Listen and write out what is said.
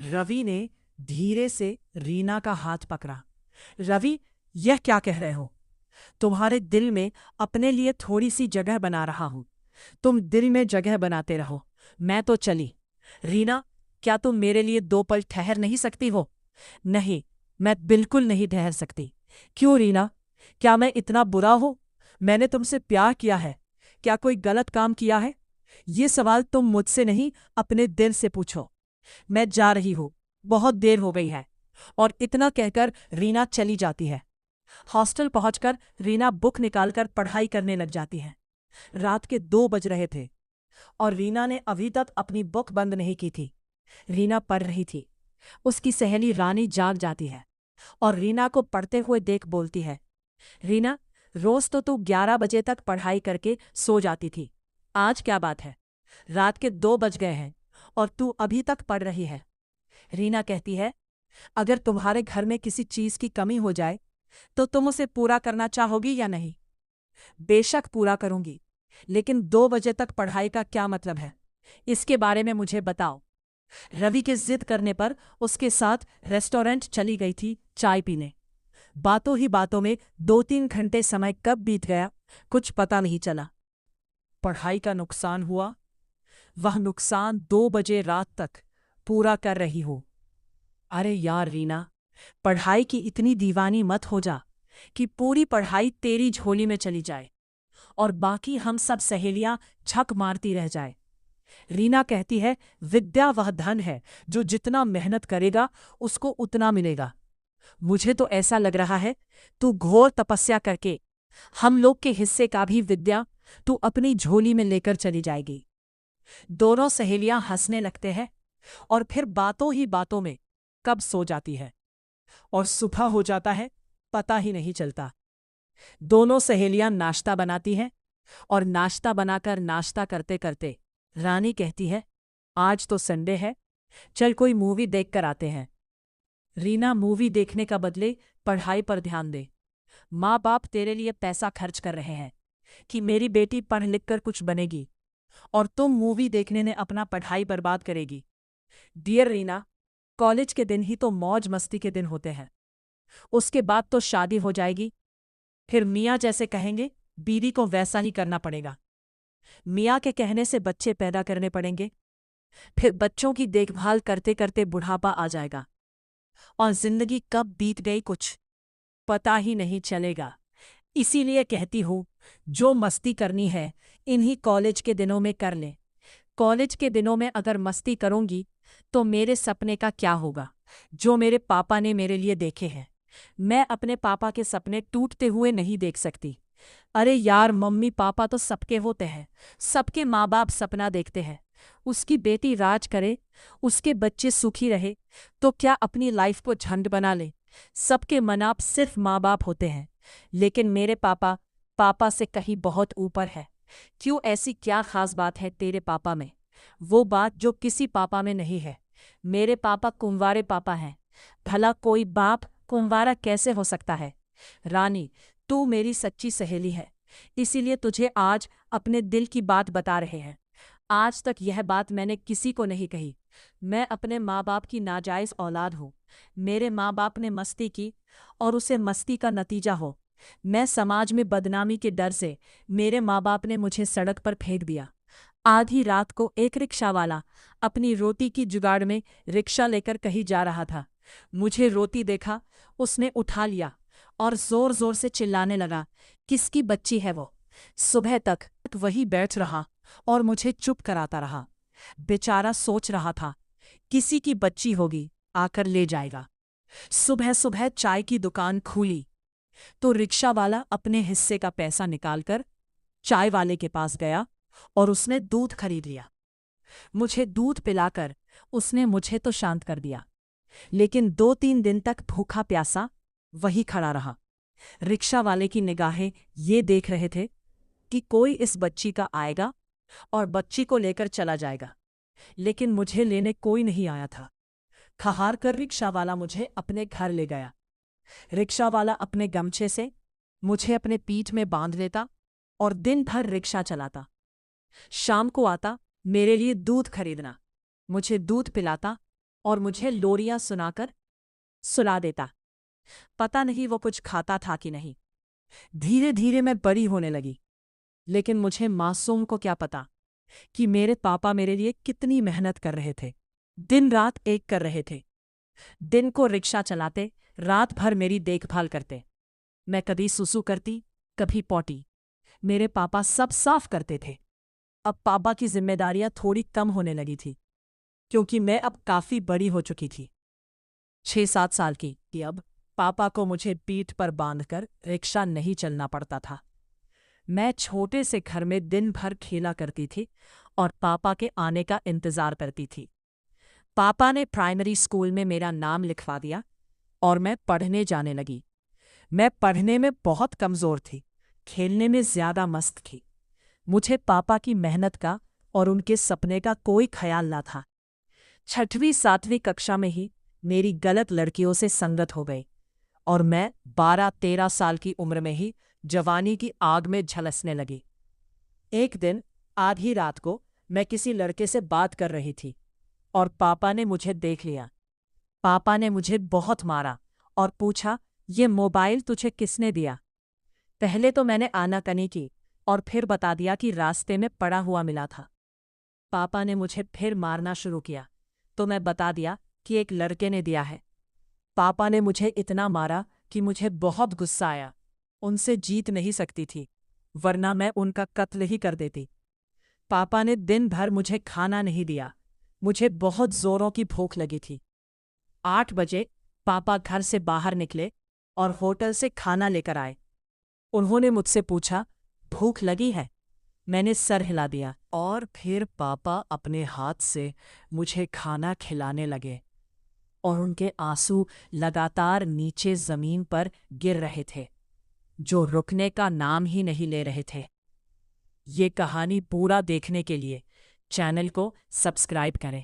रवि ने धीरे से रीना का हाथ पकड़ा। रवि, यह क्या कह रहे हो? तुम्हारे दिल में अपने लिए थोड़ी सी जगह बना रहा हूं। तुम दिल में जगह बनाते रहो, मैं तो चली। रीना, क्या तुम मेरे लिए 2 पल ठहर नहीं सकती हो? नहीं, मैं बिल्कुल नहीं ठहर सकती। क्यों रीना? क्या मैं इतना बुरा हूं? मैंने तुमसे प्यार किया है, क्या कोई गलत काम किया है? ये सवाल तुम मुझसे नहीं, अपने दिल से पूछो। मैं जा रही हूं, बहुत देर हो गई है। और इतना कहकर रीना चली जाती है। हॉस्टल पहुंचकर रीना बुक निकालकर पढ़ाई करने लग जाती है। रात के 2 बज रहे थे और रीना ने अभी तक अपनी बुक बंद नहीं की थी। रीना पढ़ रही थी। उसकी सहेली रानी जाग जाती है और रीना को पढ़ते हुए देख बोलती है, रीना, रोज तो तू 11 बजे तक पढ़ाई करके सो जाती थी। आज क्या बात है? रात के 2 बज गए हैं और तू अभी तक पढ़ रही है। रीना कहती है, अगर तुम्हारे घर में किसी चीज की कमी हो जाए तो तुम उसे पूरा करना चाहोगी या नहीं? बेशक पूरा करूंगी, लेकिन 2 बजे तक पढ़ाई का क्या मतलब है? इसके बारे में मुझे बताओ। रवि के जिद करने पर उसके साथ रेस्टोरेंट चली गई थी चाय पीने। बातों ही बातों में 2-3 घंटे समय कब बीत गया कुछ पता नहीं चला। पढ़ाई का नुकसान हुआ, वह नुकसान 2 बजे रात तक पूरा कर रही हो। अरे यार रीना, पढ़ाई की इतनी दीवानी मत हो जा कि पूरी पढ़ाई तेरी झोली में चली जाए और बाकी हम सब सहेलियां छक मारती रह जाए। रीना कहती है, विद्या वह धन है जो जितना मेहनत करेगा उसको उतना मिलेगा। मुझे तो ऐसा लग रहा है तू घोर तपस्या करके हम लोग के हिस्से का भी विद्या तू अपनी झोली में लेकर चली जाएगी। दोनों सहेलियां हंसने लगते हैं और फिर बातों ही बातों में कब सो जाती है और सुबह हो जाता है पता ही नहीं चलता। दोनों सहेलियां नाश्ता बनाती हैं और नाश्ता बनाकर नाश्ता करते करते रानी कहती है, आज तो संडे है, चल कोई मूवी देख कर आते हैं। रीना मूवी देखने का बदले पढ़ाई पर ध्यान दे। माँ बाप तेरे लिए पैसा खर्च कर रहे हैं कि मेरी बेटी पढ़ लिख कर कुछ बनेगी और तुम मूवी देखने में अपना पढ़ाई बर्बाद करेगी। डियर रीना, कॉलेज के दिन ही तो मौज मस्ती के दिन होते हैं, उसके बाद तो शादी हो जाएगी। फिर मियाँ जैसे कहेंगे बीवी को वैसा ही करना पड़ेगा। मियाँ के कहने से बच्चे पैदा करने पड़ेंगे, फिर बच्चों की देखभाल करते करते बुढ़ापा आ जाएगा और जिंदगी कब बीत गई कुछ पता ही नहीं चलेगा। इसीलिए कहती हूँ, जो मस्ती करनी है इन्हीं कॉलेज के दिनों में कर ले। कॉलेज के दिनों में अगर मस्ती करूंगी तो मेरे सपने का क्या होगा जो मेरे पापा ने मेरे लिए देखे हैं? मैं अपने पापा के सपने टूटते हुए नहीं देख सकती। अरे यार, मम्मी पापा तो सबके होते हैं, सबके माँ बाप सपना देखते हैं उसकी बेटी राज करे, उसके बच्चे सुखी रहे, तो क्या अपनी लाइफ को झंड बना ले। सबके मनाप सिर्फ माँ बाप होते हैं, लेकिन मेरे पापा पापा से कहीं बहुत ऊपर है। क्यों, ऐसी क्या खास बात है तेरे पापा में? वो बात जो किसी पापा में नहीं है। मेरे पापा कुंवारे पापा हैं। भला कोई बाप कुंवारा कैसे हो सकता है? रानी, तू मेरी सच्ची सहेली है, इसीलिए तुझे आज अपने दिल की बात बता रहे हैं। आज तक यह बात मैंने किसी को नहीं कही। मैं अपने माँ बाप की नाजायज़ औलाद हूँ। मेरे माँ बाप ने मस्ती की और उसे मस्ती का नतीजा हो मैं समाज में बदनामी के डर से मेरे माँ बाप ने मुझे सड़क पर फेंक दिया। आधी रात को एक रिक्शा वाला अपनी रोटी की जुगाड़ में रिक्शा लेकर कहीं जा रहा था। मुझे रोती देखा, उसने उठा लिया और जोर जोर से चिल्लाने लगा, किसकी बच्ची है वो? सुबह तक वही बैठ रहा और मुझे चुप कराता रहा। बेचारा सोच रहा था किसी की बच्ची होगी, आकर ले जाएगा। सुबह सुबह चाय की दुकान खुली तो रिक्शा वाला अपने हिस्से का पैसा निकालकर चाय वाले के पास गया और उसने दूध खरीद लिया। मुझे दूध पिलाकर उसने मुझे तो शांत कर दिया, लेकिन 2-3 दिन तक भूखा प्यासा वही खड़ा रहा। रिक्शा वाले की निगाहें ये देख रहे थे कि कोई इस बच्ची का आएगा और बच्ची को लेकर चला जाएगा, लेकिन मुझे लेने कोई नहीं आया था। खहार कर रिक्शा वाला मुझे अपने घर ले गया। रिक्शा वाला अपने गमछे से मुझे अपने पीठ में बांध लेता और दिन भर रिक्शा चलाता। शाम को आता मेरे लिए दूध खरीदना, मुझे दूध पिलाता और मुझे लोरियां सुनाकर सुला देता। पता नहीं वो कुछ खाता था कि नहीं। धीरे धीरे मैं बड़ी होने लगी, लेकिन मुझे मासूम को क्या पता कि मेरे पापा मेरे लिए कितनी मेहनत कर रहे थे, दिन रात एक कर रहे थे। दिन को रिक्शा चलाते, रात भर मेरी देखभाल करते। मैं कभी सुसु करती, कभी पॉटी। मेरे पापा सब साफ करते थे। अब पापा की जिम्मेदारियां थोड़ी कम होने लगी थी, क्योंकि मैं अब काफी बड़ी हो चुकी थी, 6-7 साल की। कि अब पापा को मुझे पीठ पर बांधकर रिक्शा नहीं चलना पड़ता था। मैं छोटे से घर में दिन भर खेला करती थी और पापा के आने का इंतजार करती थी। पापा ने प्राइमरी स्कूल में मेरा नाम लिखवा दिया और मैं पढ़ने जाने लगी। मैं पढ़ने में बहुत कमज़ोर थी, खेलने में ज़्यादा मस्त थी। मुझे पापा की मेहनत का और उनके सपने का कोई ख्याल न था। 6वीं-7वीं कक्षा में ही मेरी गलत लड़कियों से संगत हो गई और मैं 12-13 साल की उम्र में ही जवानी की आग में झलसने लगी। एक दिन आधी रात को मैं किसी लड़के से बात कर रही थी और पापा ने मुझे देख लिया। पापा ने मुझे बहुत मारा और पूछा, ये मोबाइल तुझे किसने दिया? पहले तो मैंने आनाकानी की और फिर बता दिया कि रास्ते में पड़ा हुआ मिला था। पापा ने मुझे फिर मारना शुरू किया तो मैं बता दिया कि एक लड़के ने दिया है। पापा ने मुझे इतना मारा कि मुझे बहुत गुस्सा आया। उनसे जीत नहीं सकती थी, वरना मैं उनका कत्ल ही कर देती। पापा ने दिन भर मुझे खाना नहीं दिया। मुझे बहुत जोरों की भूख लगी थी। 8 बजे पापा घर से बाहर निकले और होटल से खाना लेकर आए। उन्होंने मुझसे पूछा, भूख लगी है? मैंने सर हिला दिया और फिर पापा अपने हाथ से मुझे खाना खिलाने लगे और उनके आंसू लगातार नीचे जमीन पर गिर रहे थे, जो रुकने का नाम ही नहीं ले रहे थे। ये कहानी पूरा देखने के लिए चैनल को सब्सक्राइब करें।